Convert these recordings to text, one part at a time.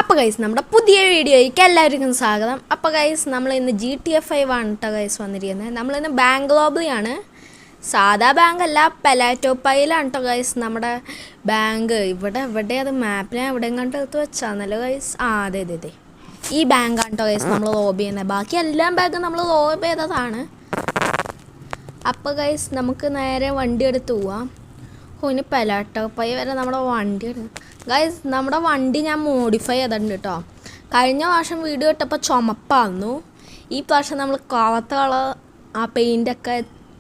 അപ്പോൾ ഗൈസ് നമ്മുടെ പുതിയ വീഡിയോയ്ക്ക് എല്ലാവർക്കും സ്വാഗതം. അപ്പോൾ ഗൈസ് നമ്മൾ ഇന്ന് GTA 5 ആണ് കേട്ടോ ഗൈസ് വന്നിരിക്കുന്നത്. നമ്മളിന്ന് ബാങ്ക് റോബറിയാണ്. സാധാ ബാങ്ക് അല്ല, പെലാറ്റോപ്പയിലാണ് കേട്ടോ ഗൈസ് നമ്മുടെ ബാങ്ക്. ഇവിടെ അത് മാപ്പിൽ എവിടെ കണ്ട് എടുത്ത് വെച്ചാന്നല്ലോ ഗൈസ്. അതെ ഈ ബാങ്കാണ് കേട്ടോ ഗൈസ് നമ്മൾ റോബ് ചെയ്യുന്നത്. ബാക്കി എല്ലാ ബാങ്കും നമ്മൾ റോബ് ചെയ്തതാണ്. അപ്പോൾ ഗൈസ് നമുക്ക് നേരെ വണ്ടി എടുത്ത് പോവാം. ഇനി പെലാറ്റോപ്പൈ വരെ നമ്മുടെ വണ്ടി എടുക്കും ഗൈസ്. നമ്മുടെ വണ്ടി ഞാൻ മോഡിഫൈ ചെയ്തിട്ടുണ്ട് കേട്ടോ. കഴിഞ്ഞ പ്രാവശ്യം വീഡിയോ ഇട്ടപ്പോൾ ചുമപ്പായിരുന്നു. ഈ പ്രാവശ്യം നമ്മൾ കാവത്ത കളർ ആ പെയിൻ്റൊക്കെ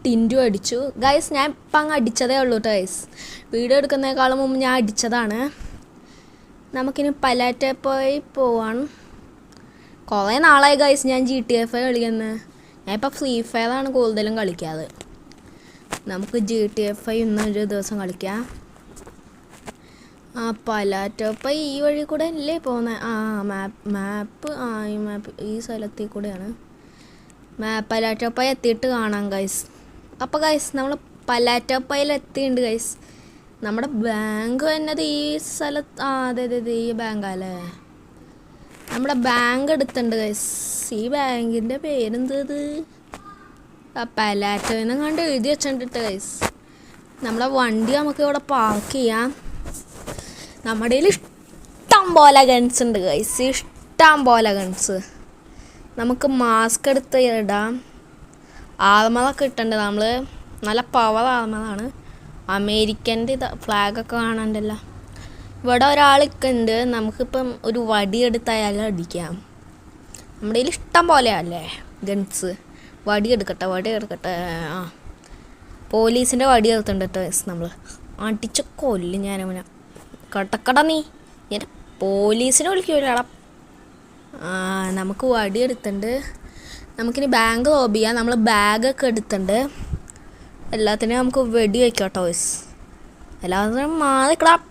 ടിൻറ്റു അടിച്ചു ഗൈസ്. ഞാൻ ഇപ്പം അങ്ങ് അടിച്ചതേ ഉള്ളൂ കേട്ടോ ഗൈസ്. വീഡിയോ എടുക്കുന്നതിനേക്കാളും മുമ്പ് ഞാൻ അടിച്ചതാണ്. നമുക്കിനി പെലാറ്റോപ്പൈ പോവാൻ. കുറേ നാളായി ഗൈസ് ഞാൻ GTA 5 കളിക്കുന്നത്. ഞാൻ ഇപ്പോൾ ഫ്രീ ഫയറാണ് കൂടുതലും കളിക്കാറ്. നമുക്ക് GTA 5 ഇന്നൊരു ദിവസം കളിക്കാം. പെലാറ്റോപ്പൈ ഈ വഴി കൂടെ അല്ലേ പോകുന്നത്? മാപ്പ് ഈ സ്ഥലത്തിൽ കൂടെയാണ്. പെലാറ്റോപ്പൈ എത്തിയിട്ട് കാണാം ഗൈസ്. അപ്പോൾ ഗൈസ് നമ്മൾ പെലാറ്റോപ്പൈയിൽ എത്തിയിട്ടുണ്ട് ഗൈസ്. നമ്മുടെ ബാങ്ക് എന്നത് ഈ സ്ഥലത്ത്. അതെ ഈ ബാങ്കല്ലേ. നമ്മുടെ ബാങ്ക് എടുത്തിട്ടുണ്ട് ഗൈസ്. ഈ ബാങ്കിൻ്റെ പേരെന്തത്? പെലാറ്റോന്ന് കണ്ട് എഴുതി വെച്ചിട്ടുണ്ട് ഗൈസ്. നമ്മുടെ വണ്ടി നമുക്ക് ഇവിടെ പാർക്ക് ചെയ്യാം. നമ്മുടെ കയ്യിൽ ഇഷ്ടം പോലെ ഗൺസ് ഉണ്ട് ഗൈസ്, ഇഷ്ടം പോലെ ഗൺസ്. നമുക്ക് മാസ്ക് എടുത്ത് ഇടാം. ആർമറൊക്കെ ഇട്ടുണ്ട് നമ്മൾ. നല്ല പവർ ആർമറാണ്. അമേരിക്കൻ്റെ ഫ്ലാഗൊക്കെ കാണണ്ടല്ലോ. ഇവിടെ ഒരാളൊക്കെയുണ്ട്. നമുക്കിപ്പം ഒരു വടി എടുത്ത് അയാളെ അടിക്കാം. നമ്മുടെ കയ്യിൽ ഇഷ്ടം പോലെയല്ലേ ഗൺസ്. വടി എടുക്കട്ടെ. പോലീസിൻ്റെ വടി എടുത്തുണ്ട് കേട്ടോ ഗൈസ്. നമ്മൾ അടിച്ച കൊല്ലും ഞാനവനെ. കട്ടക്കട നീ എൻ്റെ പോലീസിനെ വിളിക്കൂലടാ. നമുക്ക് വടി എടുത്തിട്ടുണ്ട്. നമുക്കിനി ബാങ്ക് റോബ് ചെയ്യാം. നമ്മൾ ബാഗൊക്കെ എടുത്തിട്ടുണ്ട്. എല്ലാത്തിനും നമുക്ക് വെടി വയ്ക്കാം കേട്ടോ ഗൈസ്. എല്ലാത്തിനും മാറിക്കളാം.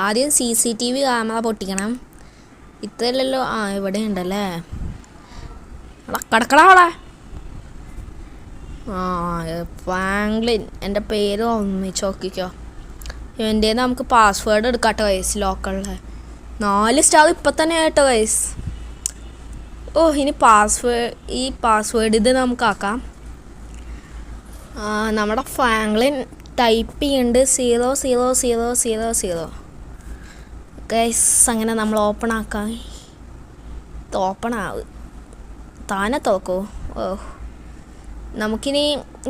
ആദ്യം CCTV ക്യാമറ പൊട്ടിക്കണം. ഇത്രയല്ലല്ലോ. ഇവിടെ ഉണ്ടല്ലേ. കടക്കടാ. ഫ്രാങ്ക്ലിൻ എൻ്റെ പേര് ഒന്നിച്ച് നോക്കിക്കോ. എൻ്റെ നമുക്ക് പാസ്വേഡ് എടുക്കാട്ടോ ഗൈസ്. ലോക്കറിൽ 4 സ്റ്റാർ ഇപ്പം തന്നെ ആയിട്ടോ ഗൈസ്. ഇനി ഈ പാസ്വേഡ് ഇത് നമുക്കാക്കാം. നമ്മുടെ ഫ്രാങ്ക്ലിൻ ടൈപ്പ് ചെയ്യുന്നുണ്ട് 000000 ഗൈസ്. അങ്ങനെ നമ്മൾ ഓപ്പൺ ആക്കാം. ഇത് ഓപ്പൺ ആവും. താനെ തുറക്കൂ. നമുക്കിനി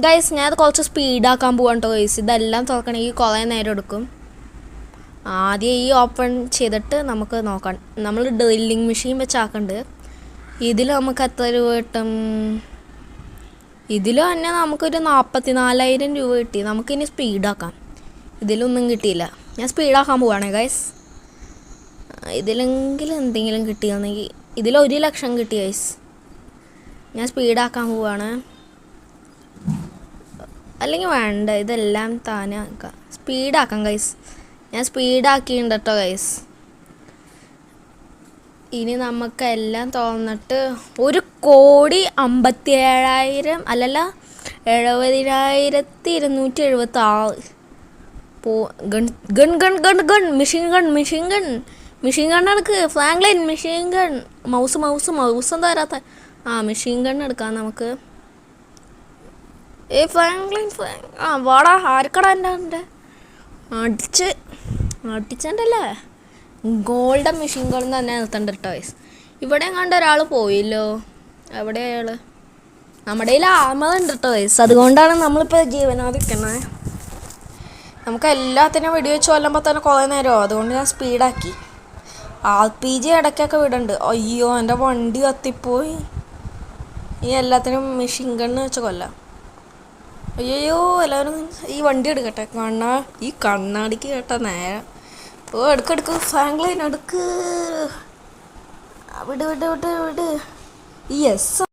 ഗൈസ് ഞാനത് കുറച്ച് സ്പീഡാക്കാൻ പോവാണ് കേട്ടോ ഗൈസ്. ഇതെല്ലാം തുറക്കണമെങ്കിൽ കുറേ നേരം എടുക്കും. ആദ്യം ഈ ഓപ്പൺ ചെയ്തിട്ട് നമുക്ക് നോക്കാം. നമ്മൾ ഡ്രില്ലിങ് മെഷീൻ വെച്ചാക്കുന്നുണ്ട്. ഇതിൽ നമുക്ക് എത്ര രൂപ കിട്ടും? ഇതിൽ തന്നെ നമുക്കൊരു 44,000 രൂപ കിട്ടി. നമുക്കിനി സ്പീഡാക്കാം. ഇതിലൊന്നും കിട്ടിയില്ല. ഞാൻ സ്പീഡാക്കാൻ പോവാണേ ഗൈസ്. ഇതിലെങ്കിലും എന്തെങ്കിലും കിട്ടിയെന്നെങ്കിൽ. ഇതിൽ 1 ലക്ഷം കിട്ടി ഗൈസ്. ഞാൻ സ്പീഡാക്കാൻ പോവാണ്. അല്ലെങ്കിൽ വേണ്ട, ഇതെല്ലാം താനെ ആക്കാം. സ്പീഡാക്കാം ഗൈസ്. ഞാൻ സ്പീഡാക്കിയിട്ടുണ്ട് കേട്ടോ ഗൈസ്. ഇനി നമുക്കെല്ലാം തുറന്നിട്ട് 1,57,000 അല്ലല്ല 70,276 മെഷീൻ ഗൺ എടുക്ക് ഫ്രാങ്ക്ലിൻ. മെഷീൻ ഗൺ മൗസ് എന്താ വരാത്ത? മെഷീൻ ഗൺ എടുക്കാം നമുക്ക്. ഫ്രാങ്ക്ലിൻ വാടാ. ആർക്കടാ എൻ്റെ അടിച്ചല്ലേ. ഗോൾഡൻ മെഷീൻ ഗൺ തന്നെ നിർത്തണ്ട കേട്ടോ ഗൈസ്. ഇവിടെ കണ്ട ഒരാൾ പോയില്ലോ. എവിടെ അയാൾ? നമ്മുടെ കയ്യിൽ ആർമർ ഉണ്ട് കേട്ടോ ഗൈസ്. അതുകൊണ്ടാണ് നമ്മളിപ്പോൾ ജീവനാദിക്കണേ. നമുക്ക് എല്ലാത്തിനും വെടിവെച്ച് കൊല്ലുമ്പോൾ തന്നെ കുറേ നേരമാവും. അതുകൊണ്ട് ഞാൻ സ്പീഡാക്കി. RPG ഇടയ്ക്കൊക്കെ വിടുന്നുണ്ട്. അയ്യോ എൻ്റെ വണ്ടി കത്തിപ്പോയി. ഈ എല്ലാത്തിനും മെഷീൻ ഗണ്ണ് വെച്ച് കൊല്ലാം. അയ്യോ എല്ലാവരും ഈ വണ്ടി എടുക്കട്ടെ. ഈ കണ്ണാടിക്ക് കേട്ട നേരം. എടുക്ക് ഫ്രാങ്ക്ലിൻ എടുക്ക്. വിട്. Yes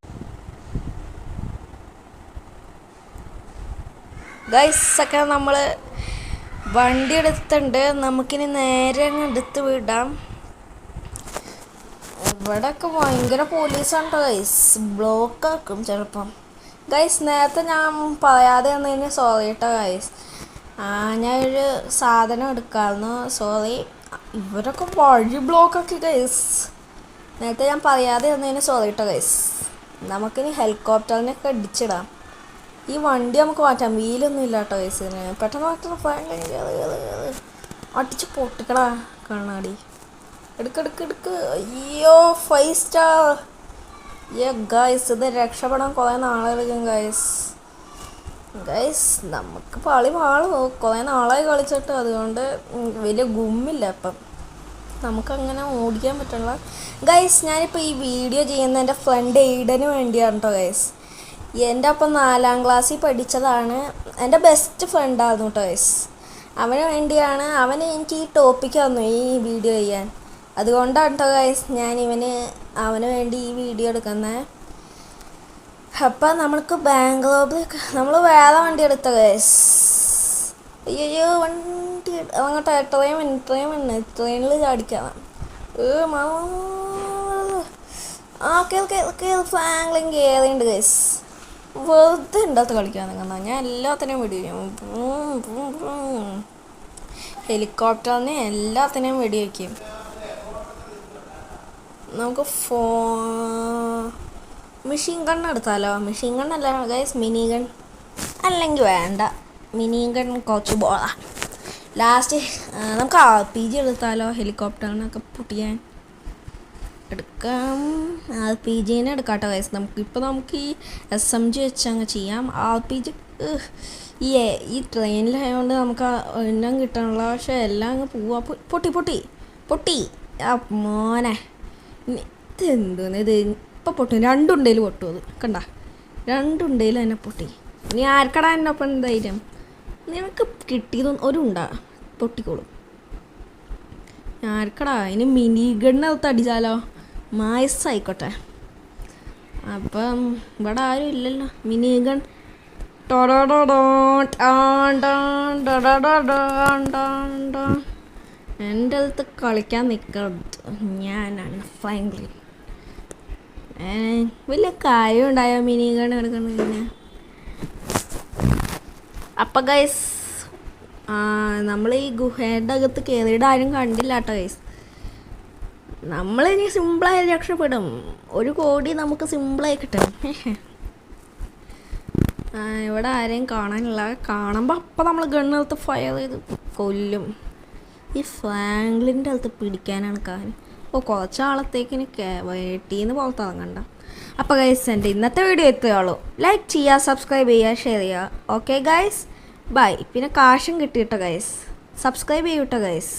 guys. ഒക്കെ നമ്മൾ വണ്ടി എടുത്തിട്ടുണ്ട്. നമുക്കിനി നേരെ എടുത്ത് വിടാം. ഇവിടെയൊക്കെ ഭയങ്കര പോലീസാണ് കേട്ടോ ഗൈസ്. ബ്ലോക്ക് ആക്കും ചിലപ്പം ഗൈസ്. നേരത്തെ ഞാൻ പറയാതെ വന്നതിന് സോറി കേട്ടോ ഗൈസ്. ഞാനൊരു സാധനം എടുക്കാമായിരുന്നു. സോറി. ഇവരൊക്കെ വഴി ബ്ലോക്കൊക്കെ ഗൈസ്. നേരത്തെ ഞാൻ പറയാതെ ഒന്നതിന് സോറി കേട്ടോ ഗൈസ്. നമുക്കിനി ഹെലികോപ്റ്ററിനൊക്കെ അടിച്ചിടാം. ഈ വണ്ടി നമുക്ക് മാറ്റാം, വീലൊന്നും ഇല്ല കേട്ടോ ഗൈസിന്. പെട്ടെന്ന് അടിച്ച് പൊട്ടിക്കടാ കണ്ണാടി. എടുക്ക്. അയ്യോ 5 സ്റ്റാർ. ഗൈസ് ഇത് രക്ഷപ്പെടാൻ കുറേ നാളെടുക്കും ഗൈസ്. നമുക്ക് പാളി മാളും കുറേ നാളായി കളിച്ചിട്ട്, അതുകൊണ്ട് വലിയ ഗുമ്മില്ല ഇപ്പം. നമുക്കങ്ങനെ ഓടിക്കാൻ പറ്റില്ല ഗൈസ്. ഞാനിപ്പോൾ ഈ വീഡിയോ ചെയ്യുന്ന എൻ്റെ ഫ്രണ്ട് എയ്ഡന് വേണ്ടിയാണ് കേട്ടോ ഗൈസ്. എൻ്റെ അപ്പം 4ാം ക്ലാസ്സിൽ പഠിച്ചതാണ്, എൻ്റെ ബെസ്റ്റ് ഫ്രണ്ടായിരുന്നു കേട്ടോ ഗൈസ്. അവന് വേണ്ടിയാണ്, അവന് എനിക്ക് ഈ ടോപ്പിക്ക് തന്നു ഈ വീഡിയോ ചെയ്യാൻ. അതുകൊണ്ടാണ് കേട്ടോ ഗൈസ് ഞാൻ അവന് വേണ്ടി ഈ വീഡിയോ എടുക്കുന്നത്. അപ്പം നമ്മൾക്ക് ബാംഗ്ലൂരിൽ നമ്മൾ വേറെ വണ്ടി എടുത്ത ഗൈസ്. അയ്യോ വണ്ടി അങ്ങോട്ട് ട്രെയിനിൽ ചാടിക്കാം. Franklin കയറിയുണ്ട് guys. വെറുതെ ഉണ്ടാത്ത കളിക്കാൻ നിൽക്കുന്ന ഞാൻ എല്ലാത്തിനെയും വെടിവെക്കും. ഹെലികോപ്റ്ററിനെ എല്ലാത്തിനെയും വെടിവെക്കും. നമുക്ക് മെഷീൻ ഗൺ എടുത്താലോ? മെഷീൻ ഗൺ അല്ല ഗൈസ്, മിനി ഗൺ. അല്ലെങ്കിൽ വേണ്ട, മിനി ഗൺ കുറച്ച് പോളാ. ലാസ്റ്റ് നമുക്ക് RPG എടുത്താലോ? ഹെലികോപ്റ്ററിനൊക്കെ പൊട്ടിയാൻ എടുക്കാം. RPG എടുക്കാം കേട്ടോ ഗൈസ്. നമുക്ക് ഈ SMG വെച്ച് അങ്ങ് ചെയ്യാം. RPG ഈ ട്രെയിനിലായതുകൊണ്ട് നമുക്ക് എണ്ണം കിട്ടണില്ല. പക്ഷെ എല്ലാം അങ്ങ് പോവാ. പൊട്ടി മോനെ. ഇതെന്തോന്ന് ഇത് ഇപ്പം പൊട്ടും. 2 ഉണ്ടയിൽ പൊട്ടും. അത് കണ്ട, 2 ഉണ്ടയിൽ തന്നെ പൊട്ടി. ഇനി ആർക്കടാ എൻ്റെ ഒപ്പം ധൈര്യം? നിനക്ക് കിട്ടിയത് ഒരു ഉണ്ടാ പൊട്ടിക്കോളും. ആർക്കടാ? ഇനി മിനി ഗണ്ണകത്ത് അടിച്ചാലോ? മായസായിക്കോട്ടെ. അപ്പം ഇവിടെ ആരും ഇല്ലല്ലോ. മിനി ഗൺ എൻ്റെ അടുത്ത് കളിക്കാൻ നിൽക്കരുത്. ഞാനാണ് ഫ്രാങ്ക്ലിൻ. വലിയ കാര്യം ഉണ്ടായോ മിനി ഗൺ എടുക്കുന്നത്? പിന്നെ അപ്പം ഗൈസ് നമ്മൾ ഈ ഗുഹയുടെ അകത്ത് കയറിയിട്ട് ആരും കണ്ടില്ല കേട്ടോ ഗൈസ്. നമ്മളിനി സിമ്പിളായി രക്ഷപ്പെടും. 1 കോടി നമുക്ക് സിമ്പിളായി കിട്ടും. ഇവിടെ ആരെയും കാണാനില്ല. കാണുമ്പോൾ അപ്പം നമ്മൾ ഗണ്ണെടുത്ത് ഫയർ ചെയ്ത് കൊല്ലും. ഈ ഫ്രാങ്ക്ലിൻ്റെ അടുത്ത് പിടിക്കാനാണ് കാര്യം. കുറച്ചാളത്തേക്കിന് വീട്ടീന്ന് പുറത്തിറങ്ങണ്ട. അപ്പോൾ ഗൈസ് എൻ്റെ ഇന്നത്തെ വീഡിയോ എത്തുകയുള്ളൂ. ലൈക്ക് ചെയ്യുക, സബ്സ്ക്രൈബ് ചെയ്യുക, ഷെയർ ചെയ്യുക. Okay guys, bye. പിന്നെ കാശും കിട്ടിയിട്ടോ ഗൈസ്. സബ്സ്ക്രൈബ് ചെയ്യൂട്ടോ ഗൈസ്.